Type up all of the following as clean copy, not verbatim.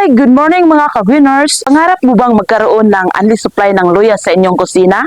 Hi! Good morning mga ka-winners! Pangarap mo bang magkaroon ng unli supply ng luya sa inyong kusina?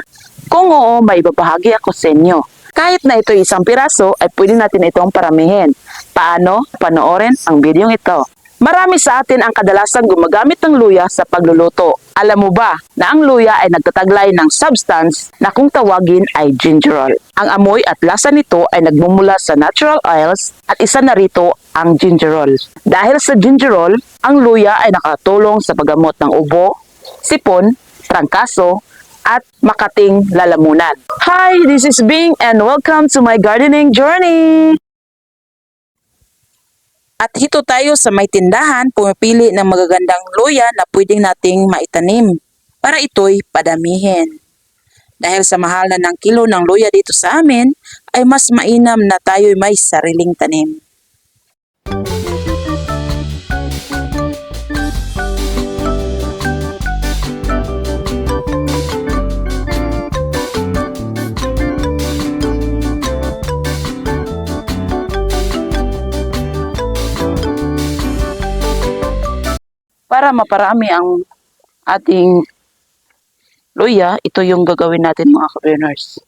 Kung oo, may babahagi ako sa inyo. Kahit na ito isang piraso, ay pwede natin itong paramihin. Paano? Panoorin ang video ito. Marami sa atin ang kadalasang gumagamit ng luya sa pagluluto. Alam mo ba na ang luya ay nagtataglay ng substance na kung tawagin ay gingerol. Ang amoy at lasa nito ay nagmumula sa natural oils at isa na rito ang gingerol. Dahil sa gingerol, ang luya ay nakatulong sa paggamot ng ubo, sipon, trangkaso, at makating lalamunan. Hi, this is Bing and welcome to my gardening journey! At hito tayo sa may tindahan, pumipili ng magagandang luya na pwedeng nating maitanim para ito'y padamihin. Dahil sa mahal na ng kilo ng luya dito sa amin, ay mas mainam na tayo'y may sariling tanim. Para maparami ang ating luya, ito yung gagawin natin mga ka-greeners.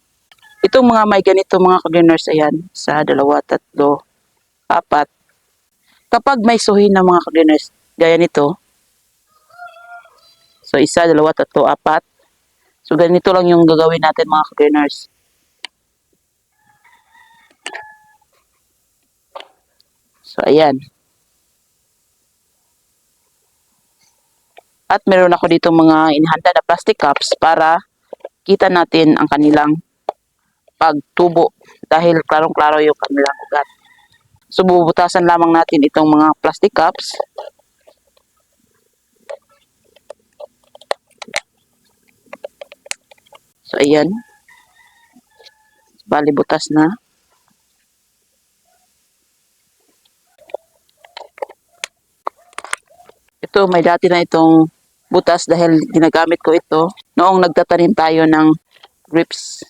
Itong mga may ganito mga ka-greeners, ayan, sa 2, 3, 4. Kapag may suhi na mga ka-greeners, gaya nito, so 1, 2, 3, 4. So ganito lang yung gagawin natin mga ka-greeners. So ayan. At meron ako dito mga inihanda na plastic cups para kita natin ang kanilang pagtubo dahil klarong-klaro yung kanilang ugat. So bubutasan lamang natin itong mga plastic cups. So ayan. Bali butas na. Ito may dati na itong butas dahil ginagamit ko ito noong nagtatanim tayo ng grapes.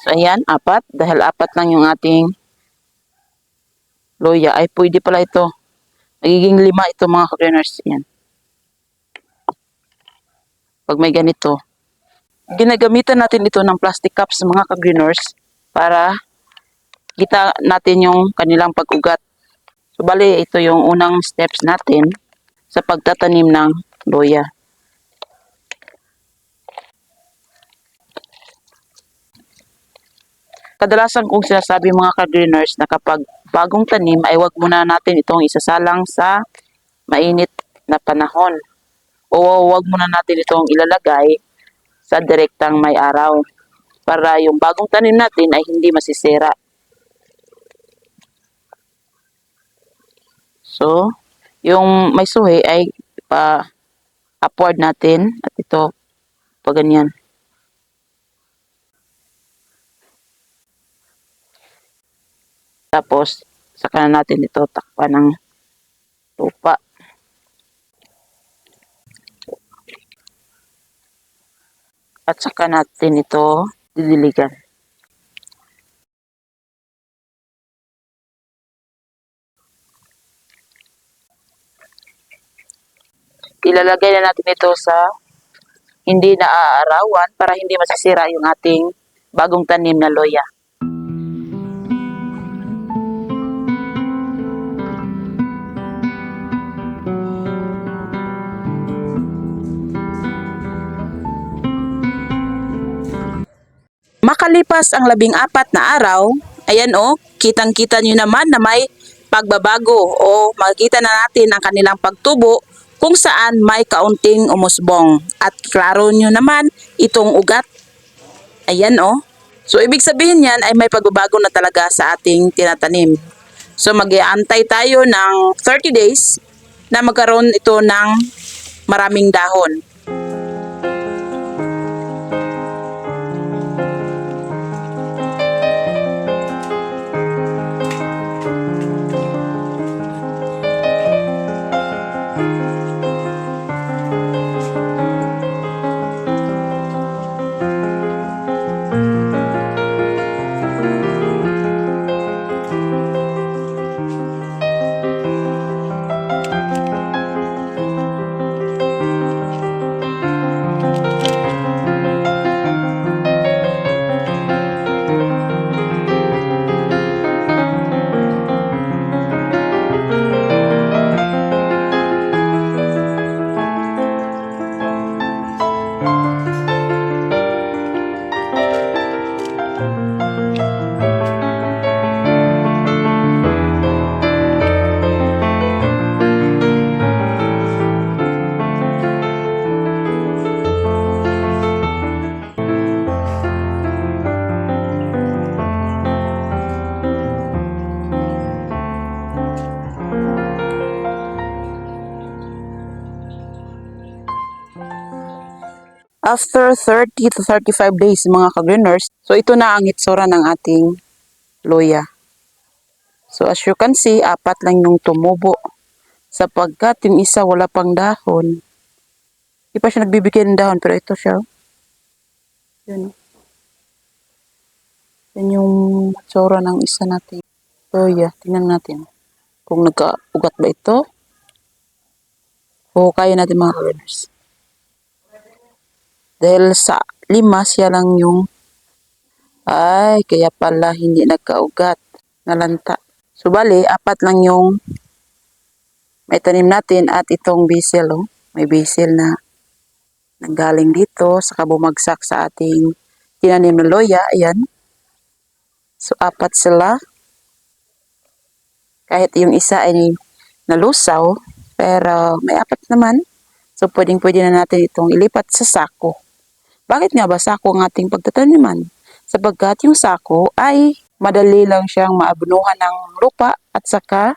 So ayan, 4. Dahil 4 lang yung ating luya, ay pwede pala ito. Magiging 5 ito mga ka-greeners. Yan. Pag may ganito. Ginagamitan natin ito ng plastic cups mga ka-greeners para kita natin yung kanilang pag-ugat. So bali, ito yung unang steps natin sa pagtatanim ng luya. Kadalasan kong sinasabi mga ka-greeners na kapag bagong tanim ay wag muna natin itong isasalang sa mainit na panahon. O wag muna natin itong ilalagay sa direktang may araw para yung bagong tanim natin ay hindi masisira. So, yung may suhi ay upward natin at ito pa ganyan. Tapos, saka na natin ito takpan ng lupa. At saka natin ito didiligan. Ilalagay na natin ito sa hindi naaarawan para hindi masisira yung ating bagong tanim na luya. Makalipas ang 14 na araw, ayan o, kitang-kita nyo naman na may pagbabago o makikita na natin ang kanilang pagtubo kung saan may kaunting umusbong. At klaro nyo naman itong ugat. Ayan o. So ibig sabihin yan ay may pagbabago na talaga sa ating tinatanim. So mag-iantay tayo ng 30 days na magkaroon ito ng maraming dahon. After 30 to 35 days mga ka-greeners, so ito na ang itsura ng ating luya. So as you can see, 4 lang yung tumubo. Sapagkat yung isa wala pang dahon. Di pa siya nagbibigay ng dahon, pero ito siya. Yun. Yan yung itsura ng isa natin. Luya, tingnan natin. Kung nagka-ugat ba ito. Huhukayin natin mga ka-greeners. Dahil sa 5, siya lang yung kaya pala hindi nagka-ugat. Nalanta. So, bali, 4 lang yung may tanim natin at itong basil, oh. May basil na nanggaling dito, saka bumagsak sa ating tinanim na loya. Ayan. So, 4 sila. Kahit yung isa ay nalusaw, pero may 4 naman. So, pwedeng-pwede na natin itong ilipat sa sako. Bakit nga ba sako ang ating pagtataniman? Sapagkat yung sako ay madali lang siyang maabunuhan ng lupa at saka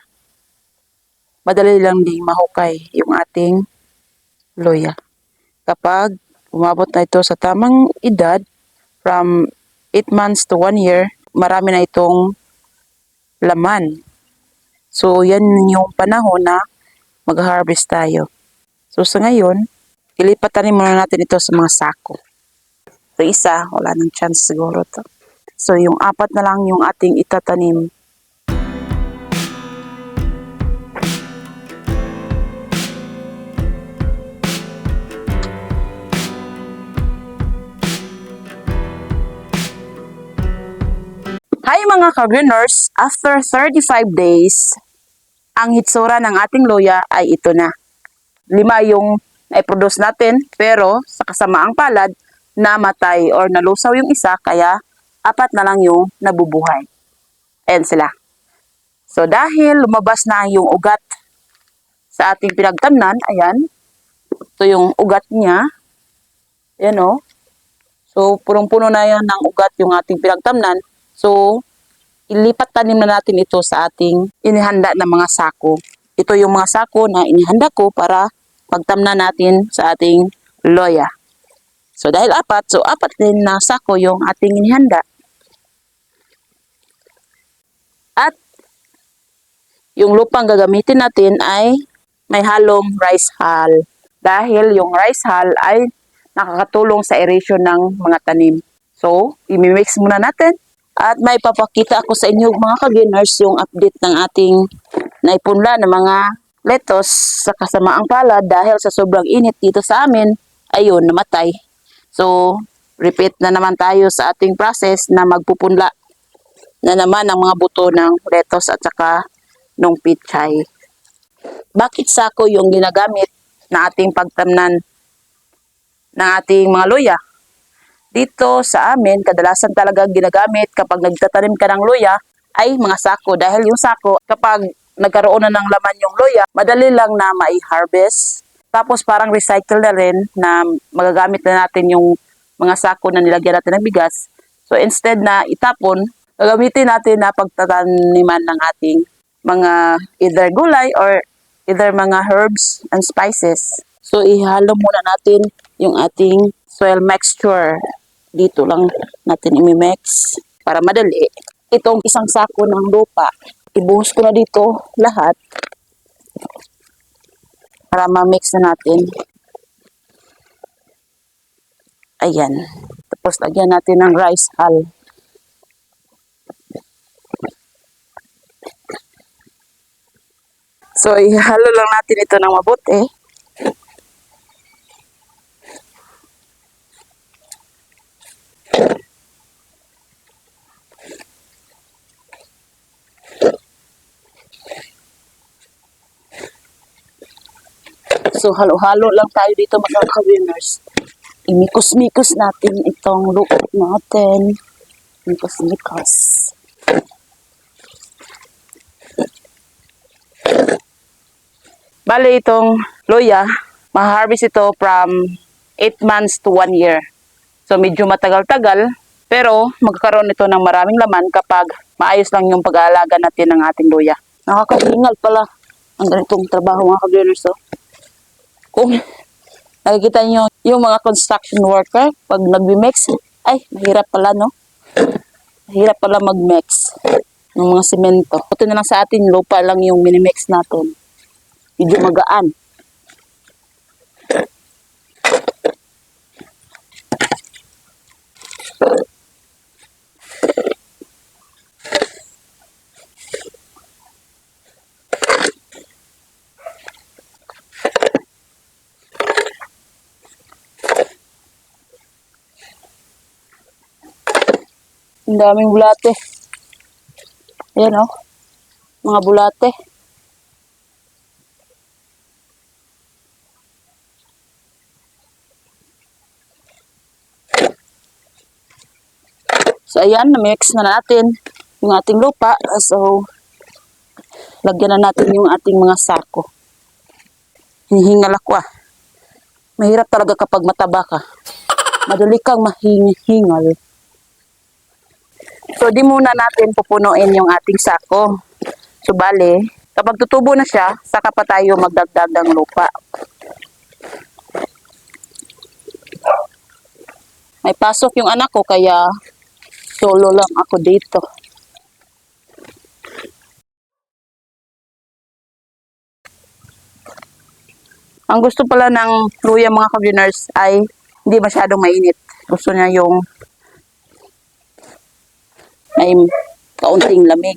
madali lang ding mahukay yung ating loya. Kapag umabot na ito sa tamang edad, from 8 months to 1 year, marami na itong laman. So, yan yung panahon na mag-harvest tayo. So, sa ngayon, ilipatan muna natin ito sa mga sako. So, isa, wala nang chance siguro to. So, yung 4 na lang yung ating itatanim. Hi mga ka-greeners! After 35 days, ang hitsura ng ating loya ay ito na. 5 yung na-produce natin, pero sa kasamaang palad, namatay or nalusaw yung isa, kaya 4 na lang yung nabubuhay. Ayan sila. So, dahil lumabas na yung ugat sa ating pinagtamnan, ayan, ito yung ugat niya. Ayan o. So, punong-puno na yan ng ugat yung ating pinagtamnan. So, ilipat tanim na natin ito sa ating inihanda na mga sako. Ito yung mga sako na inihanda ko para pagtamnan natin sa ating loya. So, dahil 4, so 4 din na sako yung ating inihanda. At, yung lupang gagamitin natin ay may halong rice hull. Dahil yung rice hull ay nakakatulong sa aeration ng mga tanim. So, imimix muna natin. At may papakita ako sa inyo mga ka-greeners yung update ng ating naipunla ng mga lettuce sa kasamaang palad dahil sa sobrang init dito sa amin, ayun, namatay. So, repeat na naman tayo sa ating process na magpupunla na naman ang mga buto ng lettuce at saka ng pichay. Bakit sako yung ginagamit na ating pagtamnan ng ating mga luya? Dito sa amin, kadalasan talaga ginagamit kapag nagtatanim ka ng luya ay mga sako. Dahil yung sako, kapag nagkaroon na ng laman yung luya, madali lang na mai-harvest. Tapos parang recycle na rin na magagamit na natin yung mga sako na nilagyan natin ng bigas. So instead na itapon, gagamitin natin na pagtataniman ng ating mga either gulay or either mga herbs and spices. So ihalo muna natin yung ating soil mixture. Dito lang natin imimix para madali. Itong isang sako ng lupa, ibuhos ko na dito lahat para ma-mix na natin. Ayan. Tapos lagyan natin ng rice hull. So, ihalo lang natin ito ng mabuti. So, halo-halo lang tayo dito mga ka-greeners. Imikos-mikos natin itong lupa natin. Mikos-mikos. Bale, itong luya, ma-harvest ito from 8 months to 1 year. So, medyo matagal-tagal, pero magkakaroon ito ng maraming laman kapag maayos lang yung pag-aalaga natin ng ating luya. Nakakahingal pala ang ganitong trabaho mga ka-greeners. So, kung nakikita nyo Yung mga construction worker, pag nag-mix, ay, mahirap pala, no? Mahirap pala mag-mix ng mga simento. Ito na lang sa atin, lupa lang yung minimix natin. Medyo magaan. Ang daming bulate. Ayan oh, mga bulate. So ayan, na-mix na natin yung ating lupa. So, lagyan na natin yung ating mga sako. Hinihingal ako ah. Mahirap talaga kapag mataba ka. Madali kang mahingal. So, di muna natin pupunuin yung ating sako. So, bale, kapag tutubo na siya, saka pa tayo magdagdag ng lupa. May pasok yung anak ko, kaya solo lang ako dito. Ang gusto pala ng luya mga kabiners ay hindi masyadong mainit. Gusto niya yung may kaunting lamig.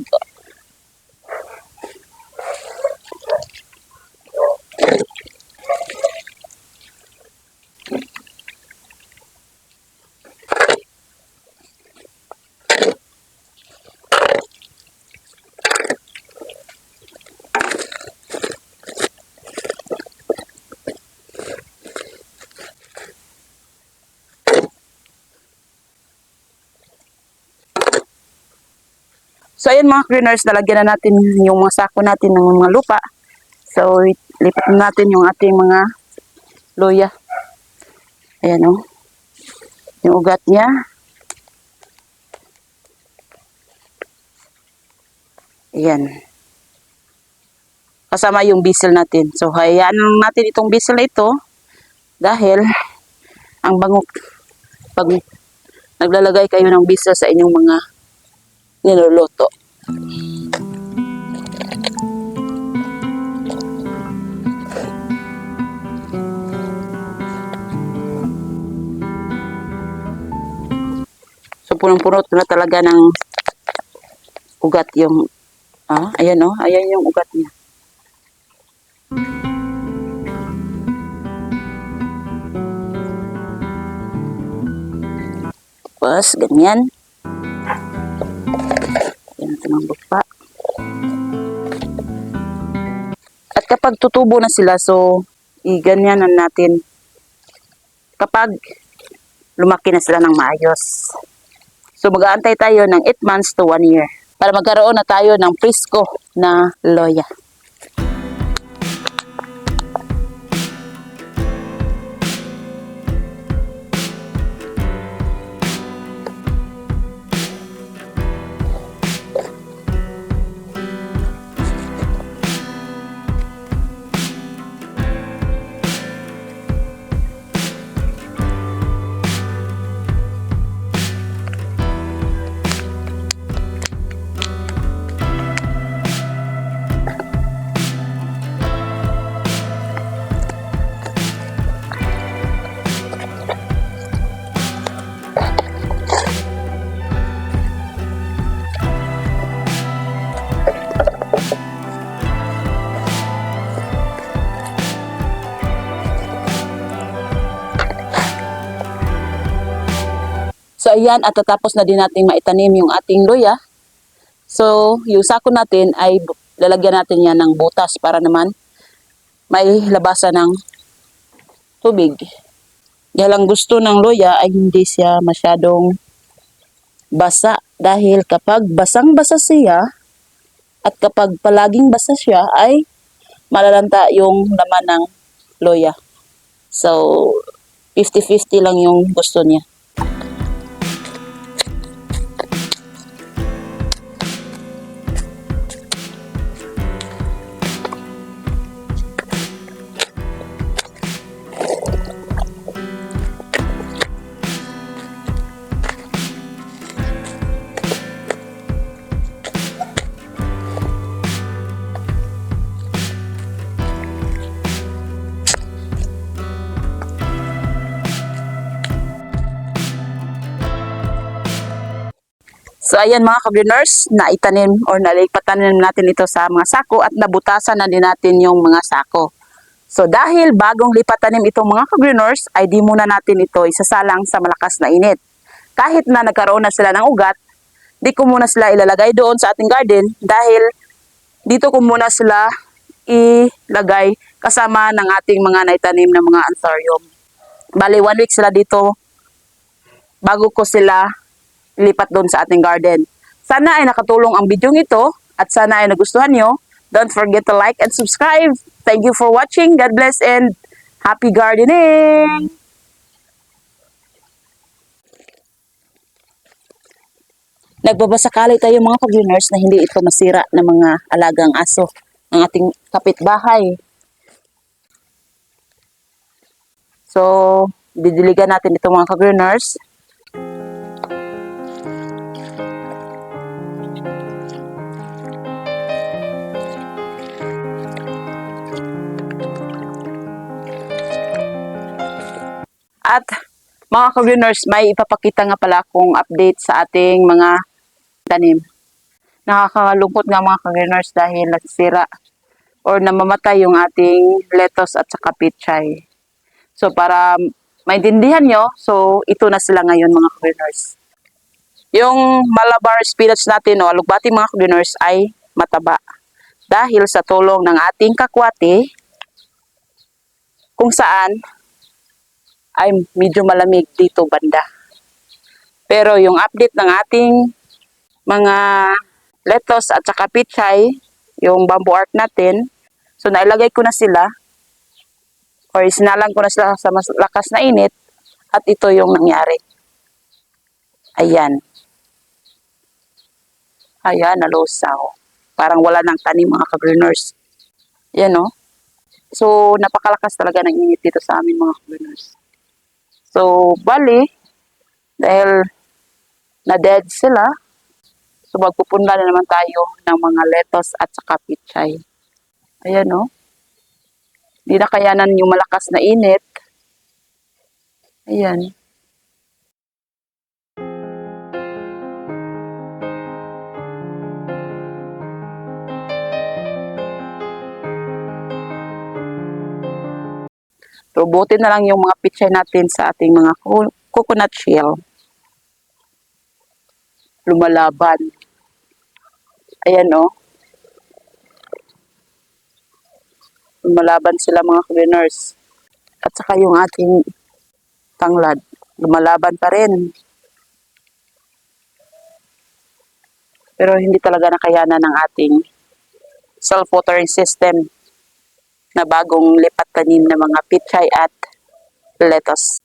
So, ayan mga greeners, lalagyan na natin yung mga sako natin ng mga lupa. So, lipat na natin yung ating mga luya. Ayan o. Yung ugat niya. Ayan. Kasama yung bisil natin. So, hayaan lang natin itong bisil na ito. Dahil, ang bango, pag naglalagay kayo ng bisil sa inyong mga niluluto. So, punong-puno na talaga ng ugat yung, ayan o, ayan yung ugat niya. Tapos, ganyan. Yan natin ang lupa. At kapag tutubo na sila, so, iganyanan natin. Kapag lumaki na sila ng maayos. So, mag-aantay tayo ng 8 months to 1 year para magkaroon na tayo ng presko na loya. So, ayan, at tatapos na din natin maitanim yung ating luya. So, yung sako natin ay lalagyan natin yan ng butas para naman may labasan ng tubig. Dahil ang gusto ng luya ay hindi siya masyadong basa. Dahil kapag basang-basa siya at kapag palaging basa siya ay malalanta yung laman ng luya. So, 50-50 lang yung gusto niya. So ayan mga ka-greeners, naitanim or nalipatanim natin ito sa mga sako at nabutasan na din natin yung mga sako. So dahil bagong lipatanim itong mga ka-greeners, ay di muna natin ito isasalang sa malakas na init. Kahit na nagkaroon na sila ng ugat, di ko muna sila ilalagay doon sa ating garden dahil dito ko muna sila ilagay kasama ng ating mga naitanim na mga anthurium. Bali 1 week sila dito bago ko sila lipat doon sa ating garden. Sana ay nakatulong ang video ito at sana ay nagustuhan nyo. Don't forget to like and subscribe. Thank you for watching. God bless and happy gardening! Nagbabasakali tayo mga ka-greeners na hindi ito masira ng mga alagang aso ng ating kapitbahay. So, didiligan natin ito mga ka-greeners. At mga ka-greeners, may ipapakita nga pala akong update sa ating mga tanim. Nakakalungkot nga mga ka-greeners dahil nasira or namamatay yung ating lettuce at saka pichay. So para maintindihan nyo, so ito na sila ngayon mga ka-greeners. Yung Malabar spinach natin o alugbati mga ka-greeners ay mataba. Dahil sa tulong ng ating kakwate, kung saan ay medyo malamig dito banda. Pero yung update ng ating mga lettuce at saka pichay, yung bamboo art natin, so nailagay ko na sila or isinalang ko na sila sa mas lakas na init at ito yung nangyari. Ayan. Ayan, nalusaw. Parang wala nang tanim mga ka-greeners. Yan o. So, napakalakas talaga ng init dito sa amin mga ka-greeners. So, bali, dahil na-dead sila, so magpupunla na naman tayo ng mga lettuce at saka pichay. Ayan o. Hindi na kayanan yung malakas na init. Ayan. So, buti na lang yung mga pichay natin sa ating mga coconut shell. Lumalaban. Ayan o. Lumalaban sila mga greeners. At saka yung ating tanglad. Lumalaban pa rin. Pero hindi talaga nakayanan ng ating self-watering system na bagong lipat tanim na mga pichay at lettuce.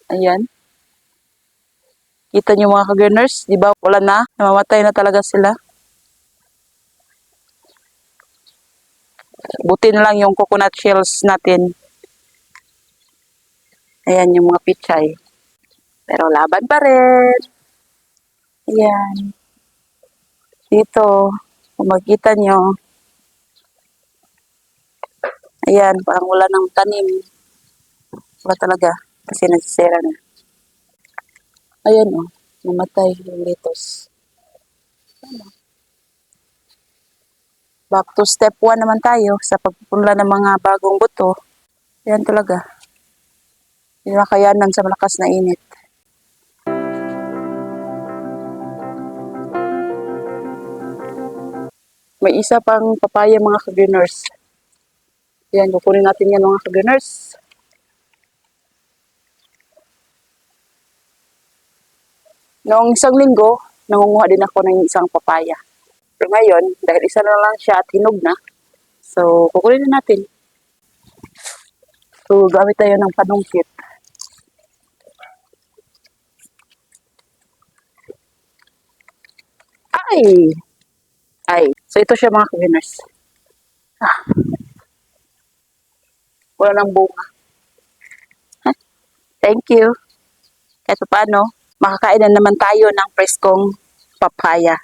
Ayan. Kita nyo mga ka-greeners, di ba wala na? Namamatay na talaga sila. Buti na lang yung coconut shells natin. Ayan yung mga pichay. Pero laban pa rin. Ayan. Dito, kung makita nyo, ayan, parang wala nang tanim. Wala talaga, kasi nasisira na. Ayan o, namatay yung lettuce. Back to step 1 naman tayo sa pagpupunla ng mga bagong buto. Ayan talaga. Hindi na kayanan sa malakas na init. May isa pang papaya mga ka-greeners. Ayan, kukunin natin yan mga ka-greeners. Noong isang linggo, nangunguha din ako ng isang papaya. Pero ngayon, dahil isa na lang siya at hinog na, so kukunin na natin. So, gamit tayo ng panungkit. Ay! Ay. So, ito siya mga ka-greeners. Wala nang bunga. Thank you. Kahit paano, makakain na naman tayo ng preskong papaya.